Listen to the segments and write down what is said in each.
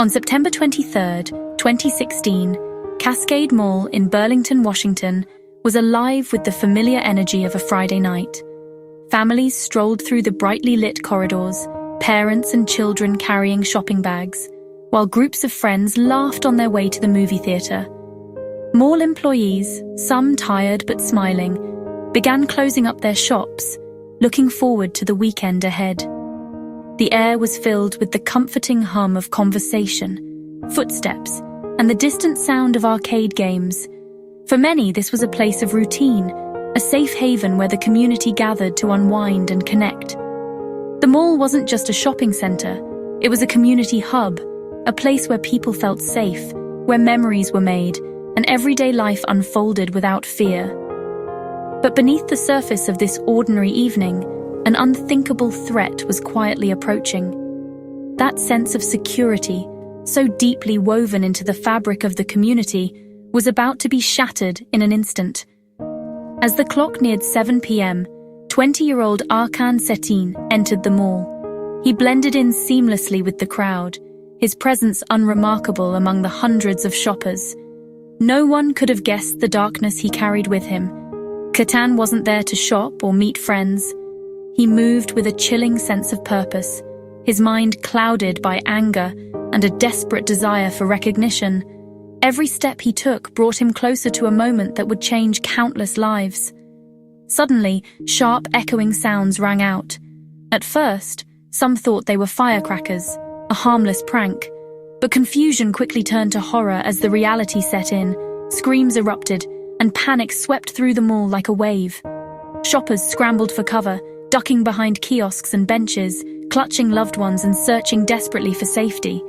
On September 23, 2016, Cascade Mall in Burlington, Washington, was alive with the familiar energy of a Friday night. Families strolled through the brightly lit corridors, parents and children carrying shopping bags, while groups of friends laughed on their way to the movie theater. Mall employees, some tired but smiling, began closing up their shops, looking forward to the weekend ahead. The air was filled with the comforting hum of conversation, footsteps, and the distant sound of arcade games. For many, this was a place of routine, a safe haven where the community gathered to unwind and connect. The mall wasn't just a shopping center, it was a community hub, a place where people felt safe, where memories were made, and everyday life unfolded without fear. But beneath the surface of this ordinary evening, an unthinkable threat was quietly approaching. That sense of security, so deeply woven into the fabric of the community, was about to be shattered in an instant. As the clock neared 7 p.m., 20-year-old Arcan Cetin entered the mall. He blended in seamlessly with the crowd, his presence unremarkable among the hundreds of shoppers. No one could have guessed the darkness he carried with him. Cetin wasn't there to shop or meet friends. He moved with a chilling sense of purpose, his mind clouded by anger and a desperate desire for recognition. Every step he took brought him closer to a moment that would change countless lives. Suddenly, sharp, echoing sounds rang out. At first, some thought they were firecrackers, a harmless prank. But confusion quickly turned to horror as the reality set in. Screams erupted, and panic swept through the mall like a wave. Shoppers scrambled for cover, ducking behind kiosks and benches, clutching loved ones and searching desperately for safety.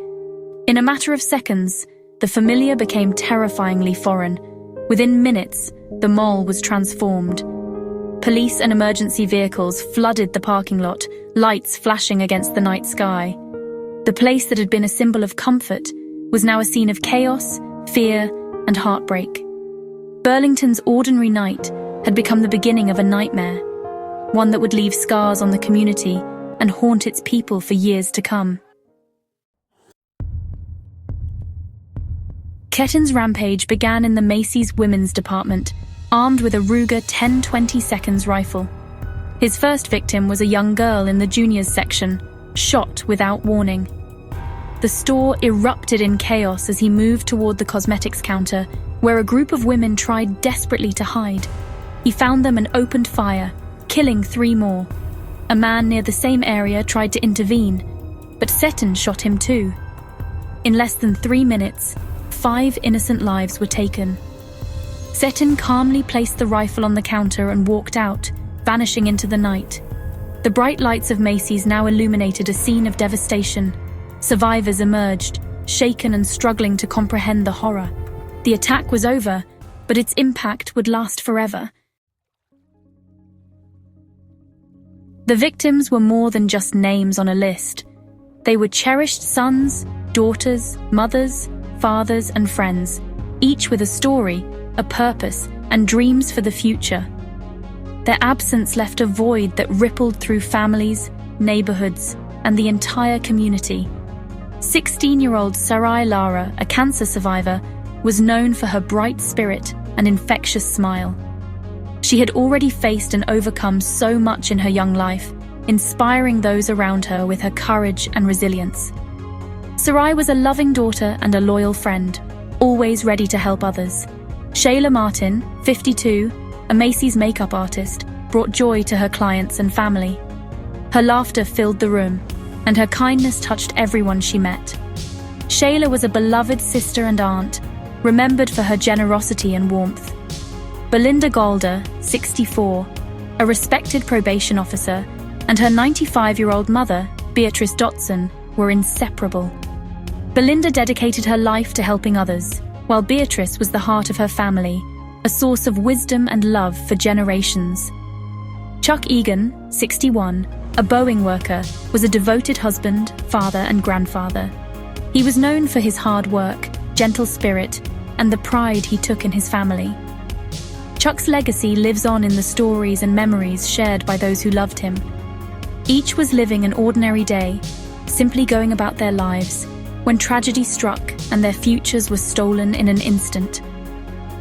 In a matter of seconds, the familiar became terrifyingly foreign. Within minutes, the mall was transformed. Police and emergency vehicles flooded the parking lot, lights flashing against the night sky. The place that had been a symbol of comfort was now a scene of chaos, fear, and heartbreak. Burlington's ordinary night had become the beginning of a nightmare, one that would leave scars on the community and haunt its people for years to come. Cetin's rampage began in the Macy's women's department, armed with a Ruger 10-20 rifle. His first victim was a young girl in the juniors section, shot without warning. The store erupted in chaos as he moved toward the cosmetics counter, where a group of women tried desperately to hide. He found them and opened fire, killing 3 more. A man near the same area tried to intervene, but Cetin shot him too. In less than 3 minutes, 5 innocent lives were taken. Cetin calmly placed the rifle on the counter and walked out, vanishing into the night. The bright lights of Macy's now illuminated a scene of devastation. Survivors emerged, shaken and struggling to comprehend the horror. The attack was over, but its impact would last forever. The victims were more than just names on a list. They were cherished sons, daughters, mothers, fathers, and friends, each with a story, a purpose, and dreams for the future. Their absence left a void that rippled through families, neighborhoods, and the entire community. 16-year-old Sarai Lara, a cancer survivor, was known for her bright spirit and infectious smile. She had already faced and overcome so much in her young life, inspiring those around her with her courage and resilience. Sarai was a loving daughter and a loyal friend, always ready to help others. Shayla Martin, 52, a Macy's makeup artist, brought joy to her clients and family. Her laughter filled the room, and her kindness touched everyone she met. Shayla was a beloved sister and aunt, remembered for her generosity and warmth. Belinda Golder, 64, a respected probation officer, and her 95-year-old mother, Beatrice Dotson, were inseparable. Belinda dedicated her life to helping others, while Beatrice was the heart of her family, a source of wisdom and love for generations. Chuck Egan, 61, a Boeing worker, was a devoted husband, father, and grandfather. He was known for his hard work, gentle spirit, and the pride he took in his family. Chuck's legacy lives on in the stories and memories shared by those who loved him. Each was living an ordinary day, simply going about their lives, when tragedy struck and their futures were stolen in an instant.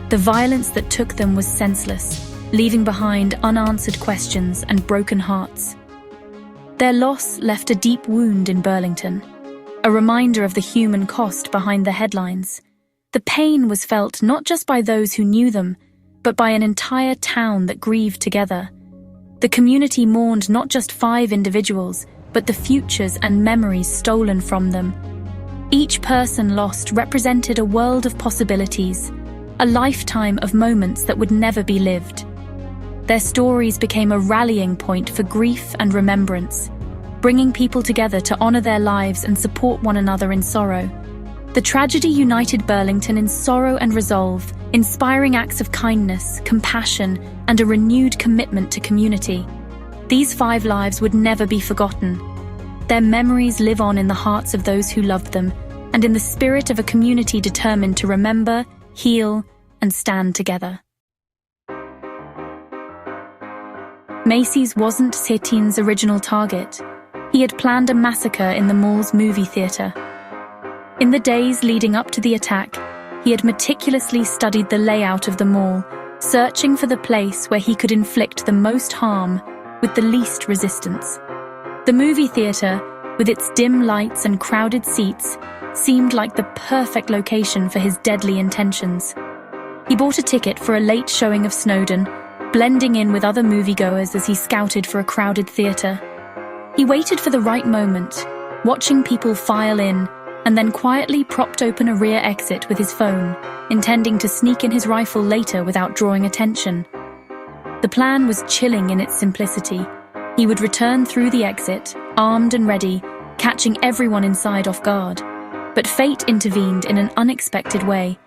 The violence that took them was senseless, leaving behind unanswered questions and broken hearts. Their loss left a deep wound in Burlington, a reminder of the human cost behind the headlines. The pain was felt not just by those who knew them, but by an entire town that grieved together. The community mourned not just 5 individuals, but the futures and memories stolen from them. Each person lost represented a world of possibilities, a lifetime of moments that would never be lived. Their stories became a rallying point for grief and remembrance, bringing people together to honor their lives and support one another in sorrow. The tragedy united Burlington in sorrow and resolve, inspiring acts of kindness, compassion, and a renewed commitment to community. These 5 lives would never be forgotten. Their memories live on in the hearts of those who loved them, and in the spirit of a community determined to remember, heal, and stand together. Macy's wasn't Cetin's original target. He had planned a massacre in the mall's movie theater. In the days leading up to the attack, he had meticulously studied the layout of the mall, searching for the place where he could inflict the most harm with the least resistance. The movie theater, with its dim lights and crowded seats, seemed like the perfect location for his deadly intentions. He bought a ticket for a late showing of Snowden, blending in with other moviegoers as he scouted for a crowded theater. He waited for the right moment, watching people file in, and then quietly propped open a rear exit with his phone, intending to sneak in his rifle later without drawing attention. The plan was chilling in its simplicity. He would return through the exit, armed and ready, catching everyone inside off guard. But fate intervened in an unexpected way.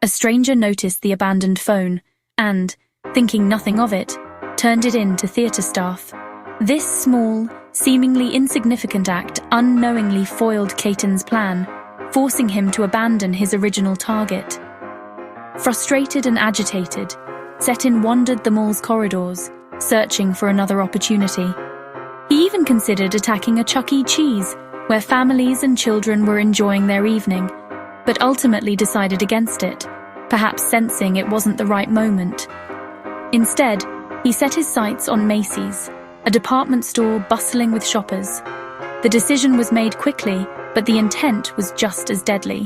A stranger noticed the abandoned phone and, thinking nothing of it, turned it in to theater staff. This small, seemingly insignificant act unknowingly foiled Cetin's plan, forcing him to abandon his original target. Frustrated and agitated, Cetin wandered the mall's corridors, searching for another opportunity. He even considered attacking a Chuck E. Cheese, where families and children were enjoying their evening, but ultimately decided against it, perhaps sensing it wasn't the right moment. Instead, he set his sights on Macy's, a department store bustling with shoppers. The decision was made quickly, but the intent was just as deadly.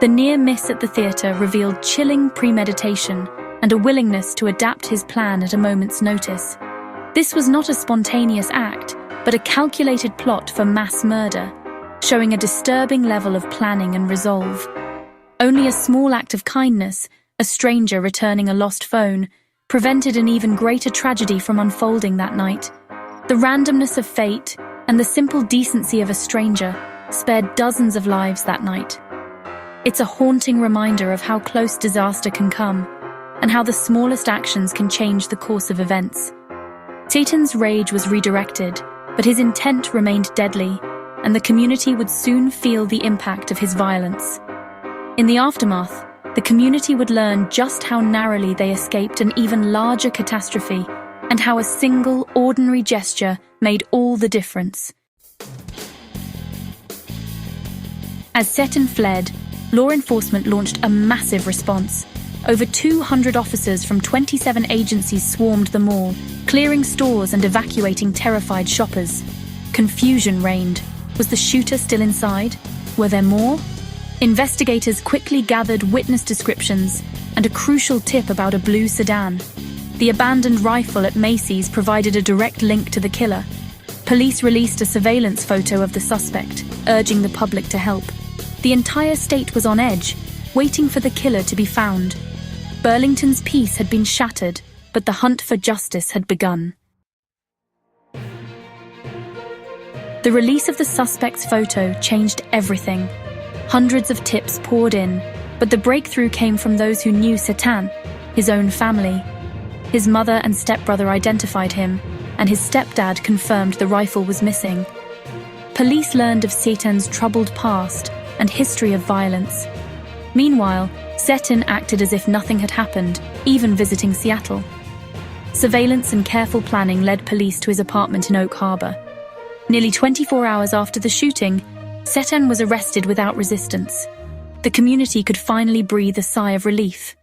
The near miss at the theater revealed chilling premeditation and a willingness to adapt his plan at a moment's notice. This was not a spontaneous act, but a calculated plot for mass murder, showing a disturbing level of planning and resolve. Only a small act of kindness, a stranger returning a lost phone, prevented an even greater tragedy from unfolding that night. The randomness of fate and the simple decency of a stranger spared dozens of lives that night. It's a haunting reminder of how close disaster can come, and how the smallest actions can change the course of events. Cetin's rage was redirected, but his intent remained deadly, and the community would soon feel the impact of his violence. In the aftermath, the community would learn just how narrowly they escaped an even larger catastrophe, and how a single, ordinary gesture made all the difference. As Cetin fled, law enforcement launched a massive response. Over 200 officers from 27 agencies swarmed the mall, clearing stores and evacuating terrified shoppers. Confusion reigned. Was the shooter still inside? Were there more? Investigators quickly gathered witness descriptions and a crucial tip about a blue sedan. The abandoned rifle at Macy's provided a direct link to the killer. Police released a surveillance photo of the suspect, urging the public to help. The entire state was on edge, waiting for the killer to be found. Burlington's peace had been shattered, but the hunt for justice had begun. The release of the suspect's photo changed everything. Hundreds of tips poured in, but the breakthrough came from those who knew Cetin, his own family. His mother and stepbrother identified him, and his stepdad confirmed the rifle was missing. Police learned of Cetin's troubled past and history of violence. Meanwhile, Cetin acted as if nothing had happened, even visiting Seattle. Surveillance and careful planning led police to his apartment in Oak Harbor. Nearly 24 hours after the shooting, Cetin was arrested without resistance. The community could finally breathe a sigh of relief.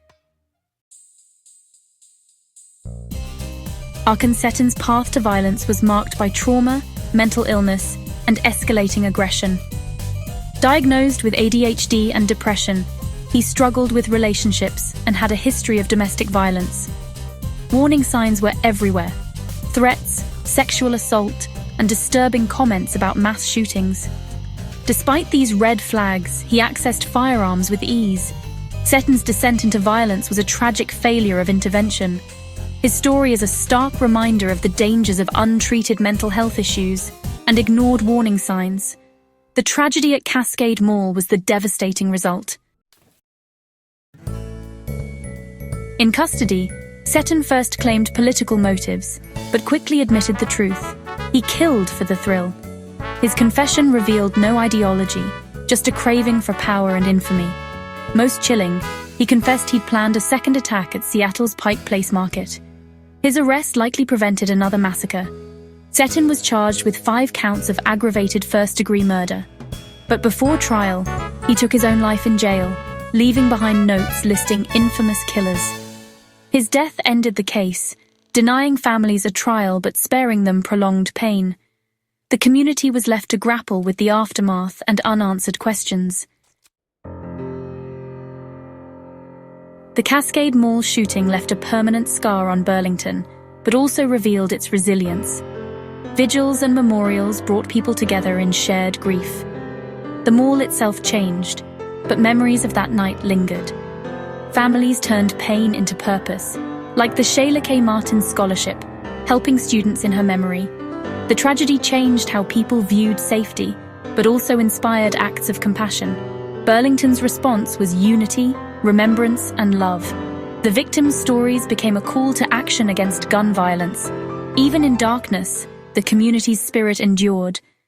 Arcan Cetin's path to violence was marked by trauma, mental illness, and escalating aggression. Diagnosed with ADHD and depression, he struggled with relationships and had a history of domestic violence. Warning signs were everywhere: threats, sexual assault, and disturbing comments about mass shootings. Despite these red flags, he accessed firearms with ease. Cetin's descent into violence was a tragic failure of intervention. His story is a stark reminder of the dangers of untreated mental health issues and ignored warning signs. The tragedy at Cascade Mall was the devastating result. In custody, Cetin first claimed political motives, but quickly admitted the truth. He killed for the thrill. His confession revealed no ideology, just a craving for power and infamy. Most chilling, he confessed he'd planned a second attack at Seattle's Pike Place Market. His arrest likely prevented another massacre. Cetin was charged with 5 counts of aggravated first-degree murder. But before trial, he took his own life in jail, leaving behind notes listing infamous killers. His death ended the case, denying families a trial but sparing them prolonged pain. The community was left to grapple with the aftermath and unanswered questions. The Cascade Mall shooting left a permanent scar on Burlington, but also revealed its resilience. Vigils and memorials brought people together in shared grief. The mall itself changed, but memories of that night lingered. Families turned pain into purpose, like the Shayla K. Martin Scholarship, helping students in her memory. The tragedy changed how people viewed safety, but also inspired acts of compassion. Burlington's response was unity, remembrance, and love. The victims' stories became a call to action against gun violence. Even in darkness, the community's spirit endured,